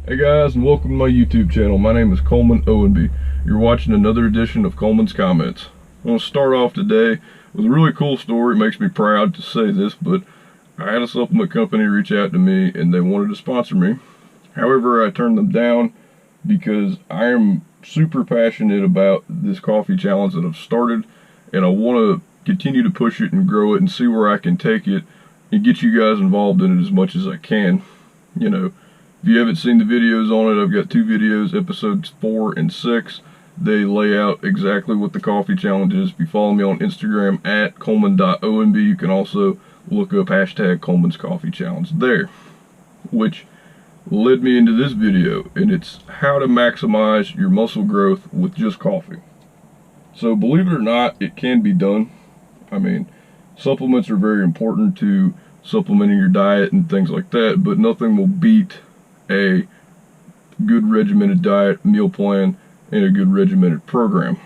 Hey guys, and welcome to my YouTube channel. My name is Coleman O&B. You're watching another edition of Coleman's Comments. I want to start off today with a really cool story. It makes me proud to say this, but I had a supplement company reach out to me and they wanted to sponsor me. However, I turned them down because I am super passionate about this coffee challenge that I've started, and I want to continue to push it and grow it and see where I can take it and get you guys involved in it as much as I can. You know, if you haven't seen the videos on it, I've got two videos, episodes 4 and 6. They lay out exactly what the coffee challenge is. If you follow me on Instagram at coleman.omb, you can also look up hashtag Coleman's Coffee Challenge there, which led me into this video, and it's how to maximize your muscle growth with just coffee. So believe it or not, it can be done. I mean, supplements are very important to supplementing your diet and things like that, but nothing will beat a good regimented diet, meal plan, and a good regimented program.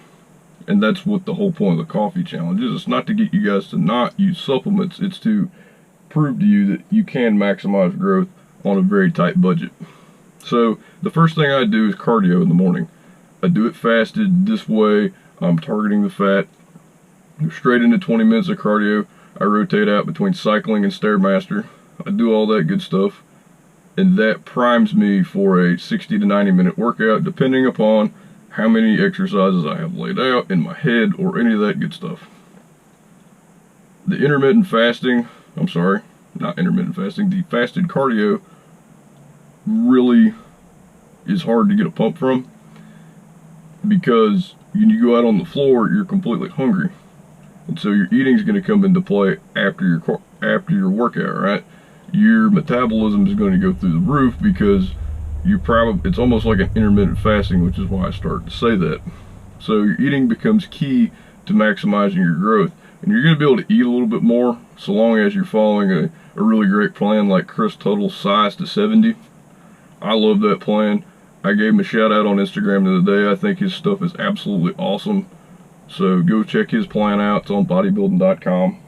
And that's what the whole point of the coffee challenge is. It's not to get you guys to not use supplements, it's to prove to you that you can maximize growth on a very tight budget. So the first thing I do is cardio in the morning. I do it fasted. This way I'm targeting the fat. Go straight into 20 minutes of cardio. I rotate out between cycling and Stairmaster. I do all that good stuff, and that primes me for a 60 to 90 minute workout, depending upon how many exercises I have laid out in my head or any of that good stuff. The intermittent fasting, the fasted cardio really is hard to get a pump from, because when you go out on the floor, you're completely hungry. And so your eating is going to come into play after your workout, right? Your metabolism is going to go through the roof because it's almost like an intermittent fasting, which is why I started to say that. So your eating becomes key to maximizing your growth. And you're going to be able to eat a little bit more so long as you're following a really great plan like Chris Tuttle's Size to 70. I love that plan. I gave him a shout out on Instagram the other day. I think his stuff is absolutely awesome. So go check his plan out. It's on bodybuilding.com.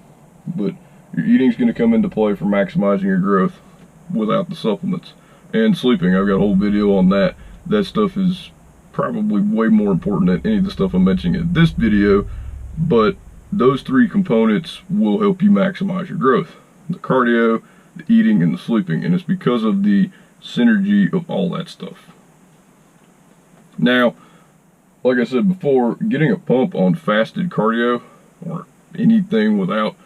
But your eating is going to come into play for maximizing your growth without the supplements. And sleeping, I've got a whole video on that. That stuff is probably way more important than any of the stuff I'm mentioning in this video, but those three components will help you maximize your growth. The cardio, the eating, and the sleeping. And it's because of the synergy of all that stuff. Now, like I said before, getting a pump on fasted cardio or anything without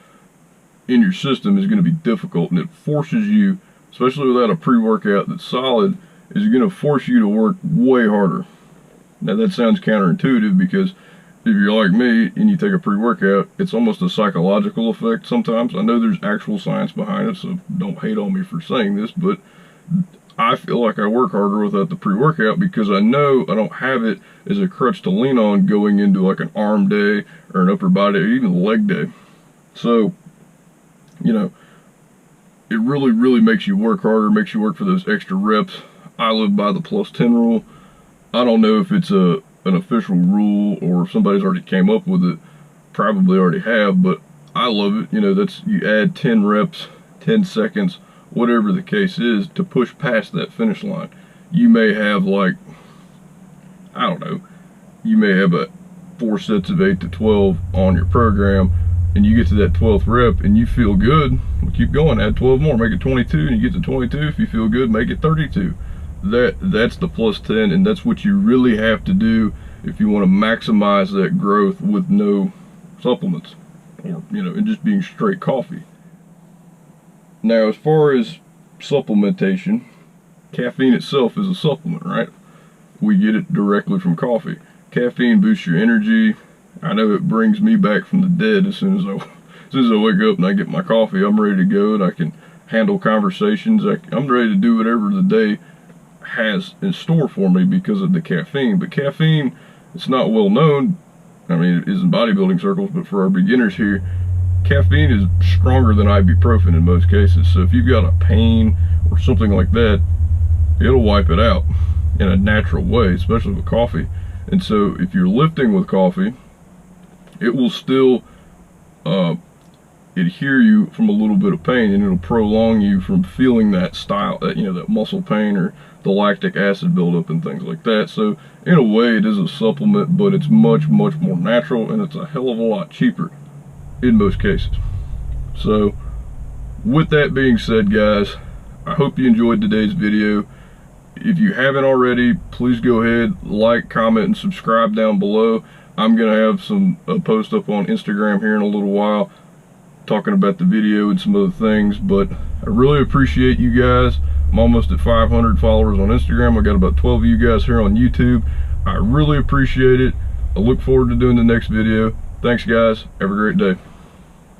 in your system is going to be difficult, and it forces you, especially without a pre-workout that's solid, is going to force you to work way harder. Now that sounds counterintuitive, because if you're like me and you take a pre-workout, it's almost a psychological effect sometimes. I know there's actual science behind it, so don't hate on me for saying this, but I feel like I work harder without the pre-workout because I know I don't have it as a crutch to lean on going into like an arm day or an upper body or even a leg day. So, you know, it really makes you work harder, makes you work for those extra reps. I live by the +10 rule. I don't know if it's an official rule or if somebody's already came up with it. Probably already have, but I love it. You know, that's, you add 10 reps, 10 seconds, whatever the case is, to push past that finish line. You may have like, I don't know, you may have a 4 sets of 8 to 12 on your program, and you get to that 12th rep and you feel good, well, keep going, add 12 more, make it 22, and you get to 22. If you feel good, make it 32. That's the +10, and that's what you really have to do if you want to maximize that growth with no supplements, or, you know, and just being straight coffee. Now, as far as supplementation, caffeine itself is a supplement, right? We get it directly from coffee. Caffeine boosts your energy. I know it brings me back from the dead as soon as I wake up and I get my coffee. I'm ready to go, and I can handle conversations. I'm ready to do whatever the day has in store for me because of the caffeine. But caffeine, it's not well known. I mean, it is in bodybuilding circles, but for our beginners here, caffeine is stronger than ibuprofen in most cases. So if you've got a pain or something like that, it'll wipe it out in a natural way, especially with coffee. And so if you're lifting with coffee, it will still adhere you from a little bit of pain, and it'll prolong you from feeling that style, that, you know, that muscle pain or the lactic acid buildup and things like that. So in a way, it is a supplement, but it's much more natural, and it's a hell of a lot cheaper in most cases. So with that being said, guys, I hope you enjoyed today's video. If you haven't already, please go ahead, like, comment, and subscribe down below. I'm going to have a post up on Instagram here in a little while talking about the video and some other things, but I really appreciate you guys. I'm almost at 500 followers on Instagram. I got about 12 of you guys here on YouTube. I really appreciate it. I look forward to doing the next video. Thanks, guys. Have a great day.